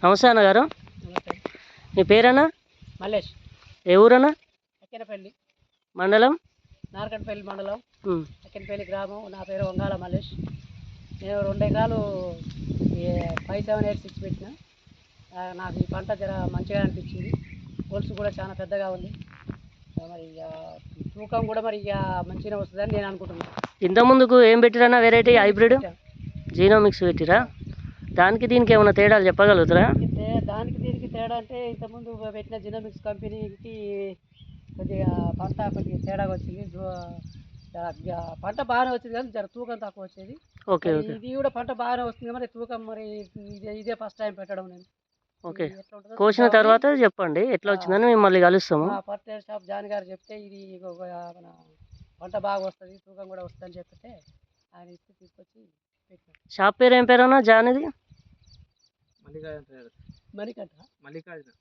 నమస్తే అన్నగారు. నమస్తే. మీ పేరన్నా? మల్లేష్. ఏ ఊరన్నా? అక్కెనపల్లి మండలం? నార్కట్పల్లి మండలం, ఉమ్. అక్కెనపల్లి గ్రామం. నా పేరు వంగాల మల్లేష్. నేను 2 ఎకరాలు 5786 పెట్టిన. నాకు ఈ పంట జర మంచిగా అనిపించింది. గొలుసు కూడా చాలా పెద్దగా ఉంది. మరి ఇక తూకం కూడా మరి ఇక మంచిగా వస్తుందని నేను అనుకుంటున్నాను. ఇంతకుముందుకు ఏం పెట్టిరన్నా వెరైటీ హైబ్రిడ్? జీనోమిక్స్ పెట్టిరా? దానికి దీనికి ఏమైనా తేడాలు చెప్పగలుగుతారా? దానికి దీనికి తేడా అంటే ఇంతకుముందు పెట్టిన జినోమిక్స్ కంపెనీకి కొద్దిగా పంట కొద్దిగా తేడాగా వచ్చింది. పంట బాగానే వచ్చింది కానీ జర తూకం తక్కువ వచ్చేది. Okay okay. ఇది కూడా పంట బాగానే వస్తుంది మరి తూకం మరి ఇదే ఫస్ట్ టైం పెట్టడం నేను. ఓకే. ఎట్లా ఉంటుందో కోసిన చూద్దామని తర్వాత చెప్పండి ఎట్లా వచ్చిందని మిమ్మల్ని కలుస్తాము. మా ఫర్టిలైజర్ షాప్ జాన్ గారు చెప్తే ఇది మన పంట బాగా వస్తుంది, తూకం కూడా వస్తుంది అని చెప్తే ఆయన ఇచ్చి తీసుకొచ్చి పెట్టాను. షాప్ పేరు ఏం పేరు అన్నా? జానిది? మణికంఠ. మణికంఠరా?